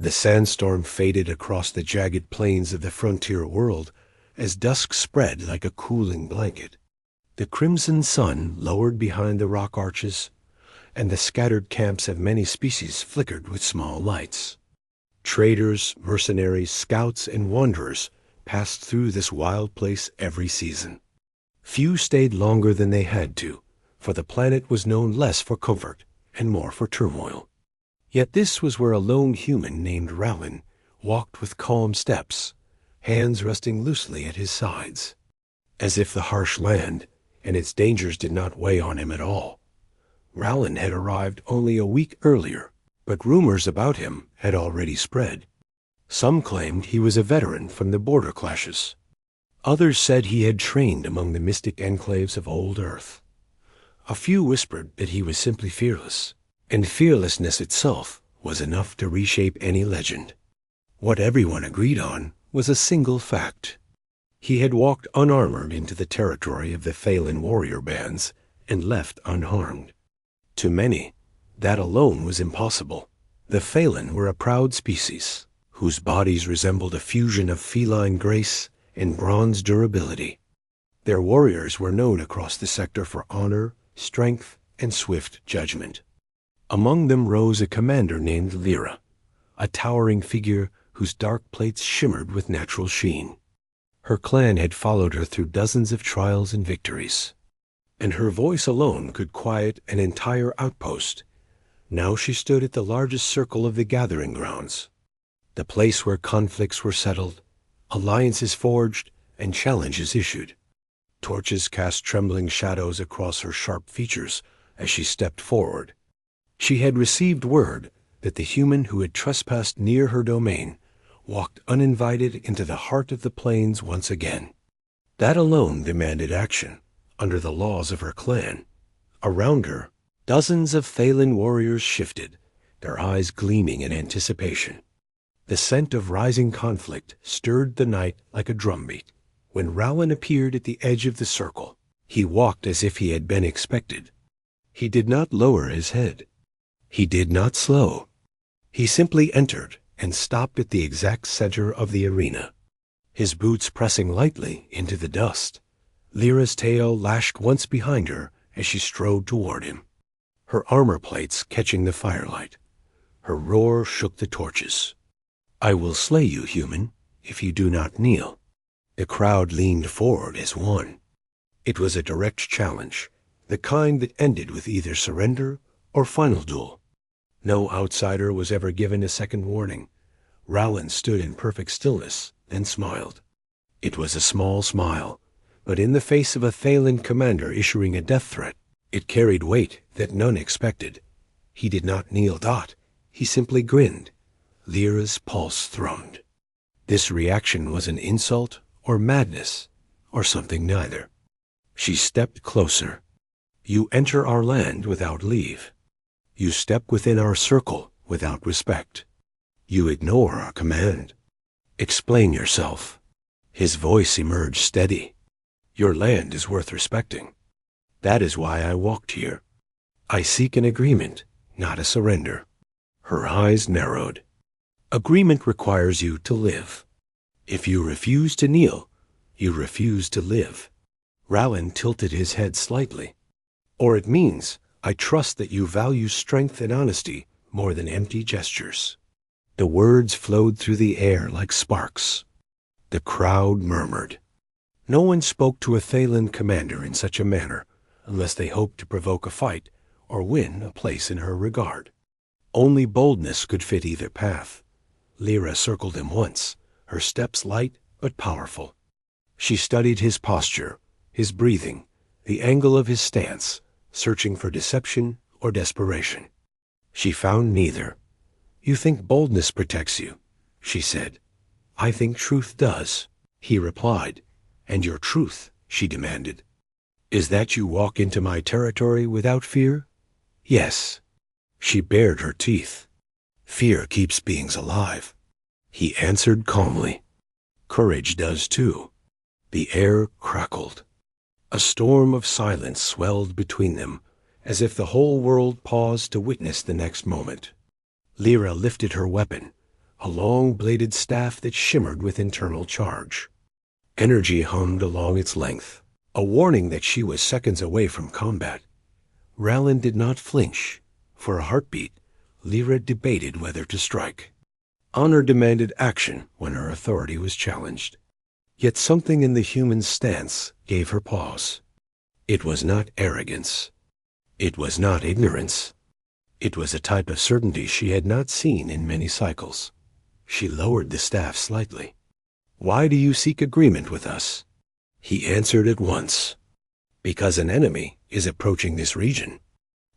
The sandstorm faded across the jagged plains of the frontier world as dusk spread like a cooling blanket. The crimson sun lowered behind the rock arches, and the scattered camps of many species flickered with small lights. Traders, mercenaries, scouts, and wanderers passed through this wild place every season. Few stayed longer than they had to, for the planet was known less for comfort and more for turmoil. Yet this was where a lone human named Rowlin walked with calm steps, hands resting loosely at his sides, as if the harsh land and its dangers did not weigh on him at all. Rowlin had arrived only a week earlier, but rumors about him had already spread. Some claimed he was a veteran from the border clashes. Others said he had trained among the mystic enclaves of old Earth. A few whispered that he was simply fearless, and fearlessness itself was enough to reshape any legend. What everyone agreed on was a single fact. He had walked unarmored into the territory of the Phelan warrior bands and left unharmed. To many, that alone was impossible. The Phelan were a proud species, whose bodies resembled a fusion of feline grace and bronze durability. Their warriors were known across the sector for honor, strength, and swift judgment. Among them rose a commander named Lyra, a towering figure whose dark plates shimmered with natural sheen. Her clan had followed her through dozens of trials and victories, and her voice alone could quiet an entire outpost. Now she stood at the largest circle of the gathering grounds, the place where conflicts were settled, alliances forged, and challenges issued. Torches cast trembling shadows across her sharp features as she stepped forward. She had received word that the human who had trespassed near her domain walked uninvited into the heart of the plains once again. That alone demanded action, under the laws of her clan. Around her, dozens of Phelan warriors shifted, their eyes gleaming in anticipation. The scent of rising conflict stirred the night like a drumbeat. When Rowlin appeared at the edge of the circle, he walked as if he had been expected. He did not lower his head. He did not slow. He simply entered and stopped at the exact center of the arena, his boots pressing lightly into the dust. Lyra's tail lashed once behind her as she strode toward him, her armor plates catching the firelight. Her roar shook the torches. "I will slay you, human, if you do not kneel." The crowd leaned forward as one. It was a direct challenge, the kind that ended with either surrender or final duel. No outsider was ever given a second warning. Rowlin stood in perfect stillness and smiled. It was a small smile, but in the face of a Phelan commander issuing a death threat, it carried weight that none expected. He did not kneel. He simply grinned. Lyra's pulse thrummed. This reaction was an insult or madness, or something neither. She stepped closer. "You enter our land without leave. You step within our circle without respect. You ignore our command. Explain yourself." His voice emerged steady. "Your land is worth respecting. That is why I walked here. I seek an agreement, not a surrender." Her eyes narrowed. "Agreement requires you to live. If you refuse to kneel, you refuse to live." Rowlin tilted his head slightly. "Or it means I trust that you value strength and honesty more than empty gestures." The words flowed through the air like sparks. The crowd murmured. No one spoke to a Phelan commander in such a manner unless they hoped to provoke a fight or win a place in her regard. Only boldness could fit either path. Lyra circled him once, her steps light but powerful. She studied his posture, his breathing, the angle of his stance, searching for deception or desperation. She found neither. "You think boldness protects you," she said. "I think truth does," he replied. "And your truth," she demanded, "is that you walk into my territory without fear?" "Yes." She bared her teeth. "Fear keeps beings alive," he answered calmly. "Courage does too." The air crackled. A storm of silence swelled between them, as if the whole world paused to witness the next moment. Lyra lifted her weapon, a long-bladed staff that shimmered with internal charge. Energy hummed along its length, a warning that she was seconds away from combat. Rallin did not flinch. For a heartbeat, Lyra debated whether to strike. Honor demanded action when her authority was challenged. Yet something in the human stance gave her pause. It was not arrogance. It was not ignorance. It was a type of certainty she had not seen in many cycles. She lowered the staff slightly. "Why do you seek agreement with us?" He answered at once. "Because an enemy is approaching this region.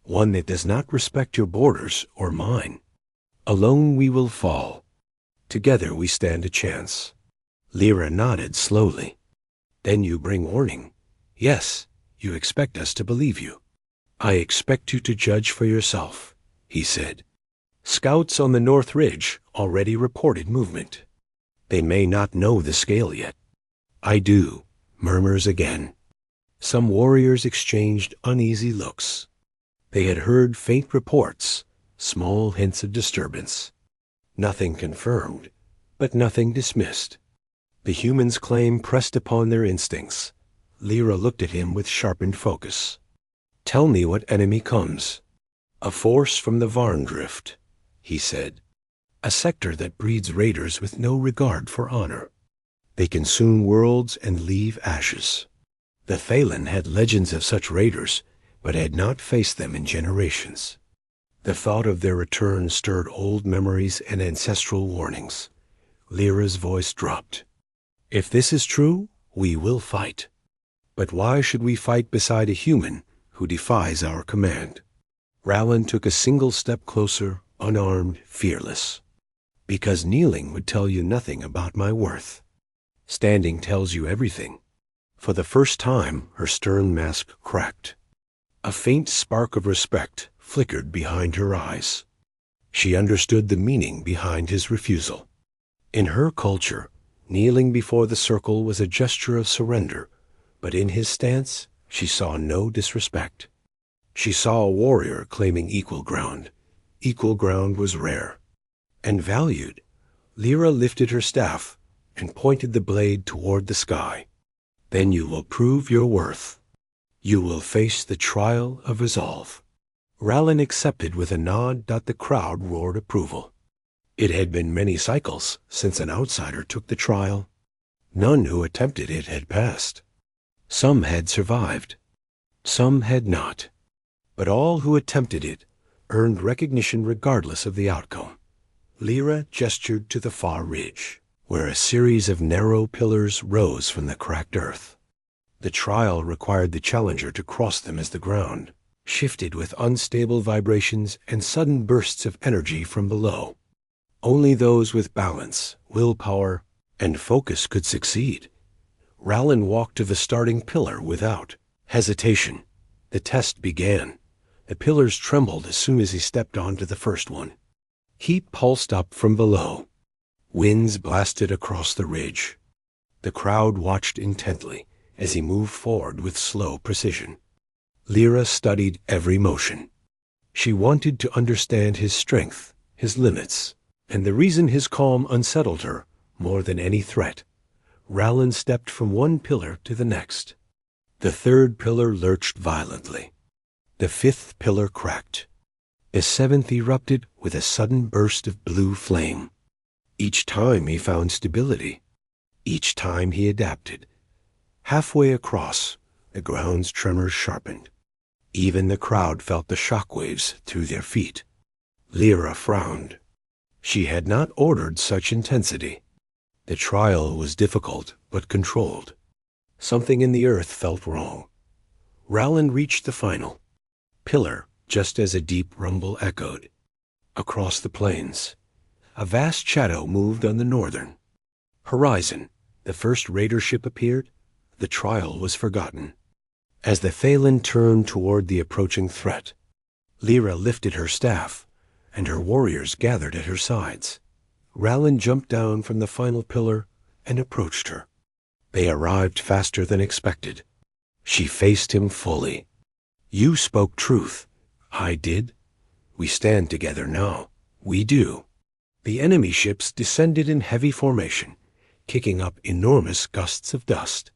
One that does not respect your borders or mine. Alone we will fall. Together we stand a chance." Lyra nodded slowly. "Then you bring warning. Yes, you expect us to believe you." "I expect you to judge for yourself," he said. "Scouts on the North Ridge already reported movement. They may not know the scale yet." "I do." Murmurs again. Some warriors exchanged uneasy looks. They had heard faint reports, small hints of disturbance. Nothing confirmed, but nothing dismissed. The humans' claim pressed upon their instincts. Lyra looked at him with sharpened focus. "Tell me what enemy comes." "A force from the Varndrift," he said. "A sector that breeds raiders with no regard for honor. They consume worlds and leave ashes. The Thalen had legends of such raiders, but had not faced them in generations. The thought of their return stirred old memories and ancestral warnings. Lyra's voice dropped. "If this is true, we will fight. But why should we fight beside a human who defies our command?" Rallin took a single step closer, unarmed, fearless. "Because kneeling would tell you nothing about my worth. Standing tells you everything." For the first time, her stern mask cracked. A faint spark of respect flickered behind her eyes. She understood the meaning behind his refusal. In her culture, kneeling before the circle was a gesture of surrender, but in his stance, she saw no disrespect. She saw a warrior claiming equal ground. Equal ground was rare and valued. Lyra lifted her staff and pointed the blade toward the sky. "Then you will prove your worth. You will face the trial of resolve." Rallin accepted with a nod that the crowd roared approval. It had been many cycles since an outsider took the trial. None who attempted it had passed. Some had survived. Some had not. But all who attempted it earned recognition regardless of the outcome. Lyra gestured to the far ridge, where a series of narrow pillars rose from the cracked earth. The trial required the challenger to cross them as the ground shifted with unstable vibrations and sudden bursts of energy from below. Only those with balance, willpower, and focus could succeed. Rallin walked to the starting pillar without hesitation. The test began. The pillars trembled as soon as he stepped onto the first one. Heat pulsed up from below. Winds blasted across the ridge. The crowd watched intently as he moved forward with slow precision. Lyra studied every motion. She wanted to understand his strength, his limits, and the reason his calm unsettled her more than any threat. Rallin stepped from one pillar to the next. The third pillar lurched violently. The fifth pillar cracked. The seventh erupted with a sudden burst of blue flame. Each time he found stability. Each time he adapted. Halfway across, the ground's tremors sharpened. Even the crowd felt the shockwaves through their feet. Lyra frowned. She had not ordered such intensity. The trial was difficult but controlled. Something in the earth felt wrong. Rallin reached the final pillar just as a deep rumble echoed. Across the plains, a vast shadow moved on the northern horizon. The first raider ship appeared. The trial was forgotten. As the Thalen turned toward the approaching threat, Lyra lifted her staff, and her warriors gathered at her sides. Rallin jumped down from the final pillar and approached her. They arrived faster than expected. She faced him fully. "You spoke truth." "I did." "We stand together now." "We do." The enemy ships descended in heavy formation, kicking up enormous gusts of dust.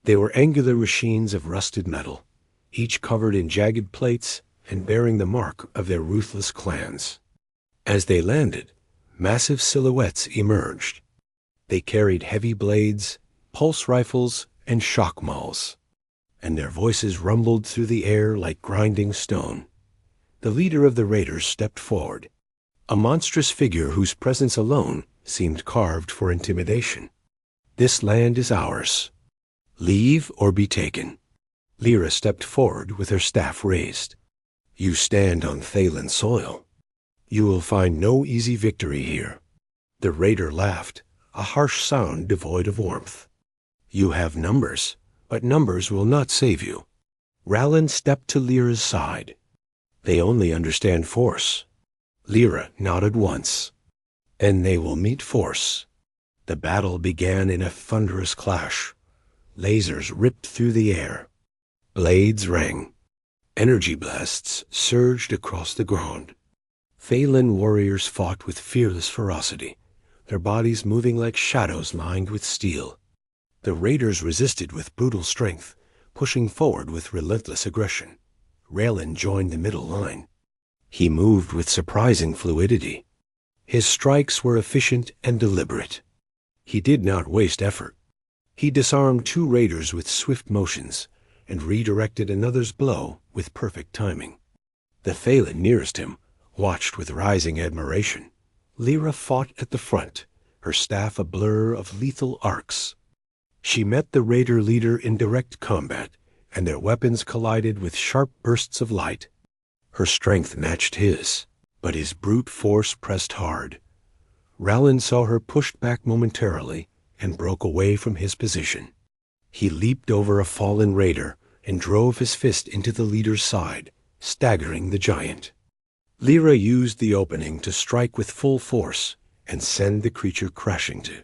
They were angular machines of rusted metal, each covered in jagged plates and bearing the mark of their ruthless clans. As they landed, massive silhouettes emerged. They carried heavy blades, pulse rifles, and shock mauls, and their voices rumbled through the air like grinding stone. The leader of the raiders stepped forward, a monstrous figure whose presence alone seemed carved for intimidation. "This land is ours. Leave or be taken." Lyra stepped forward with her staff raised. "You stand on Thaylen soil. You will find no easy victory here." The raider laughed, a harsh sound devoid of warmth. "You have numbers, but numbers will not save you." Rallan stepped to Lyra's side. "They only understand force." Lyra nodded once. "And they will meet force." The battle began in a thunderous clash. Lasers ripped through the air. Blades rang. Energy blasts surged across the ground. Thaylen warriors fought with fearless ferocity, their bodies moving like shadows lined with steel. The raiders resisted with brutal strength, pushing forward with relentless aggression. Raylan joined the middle line. He moved with surprising fluidity. His strikes were efficient and deliberate. He did not waste effort. He disarmed 2 raiders with swift motions and redirected another's blow with perfect timing. The Thaylen nearest him watched with rising admiration. Lyra fought at the front, her staff a blur of lethal arcs. She met the raider leader in direct combat, and their weapons collided with sharp bursts of light. Her strength matched his, but his brute force pressed hard. Rallan saw her pushed back momentarily and broke away from his position. He leaped over a fallen raider and drove his fist into the leader's side, staggering the giant. Lyra used the opening to strike with full force and send the creature crashing to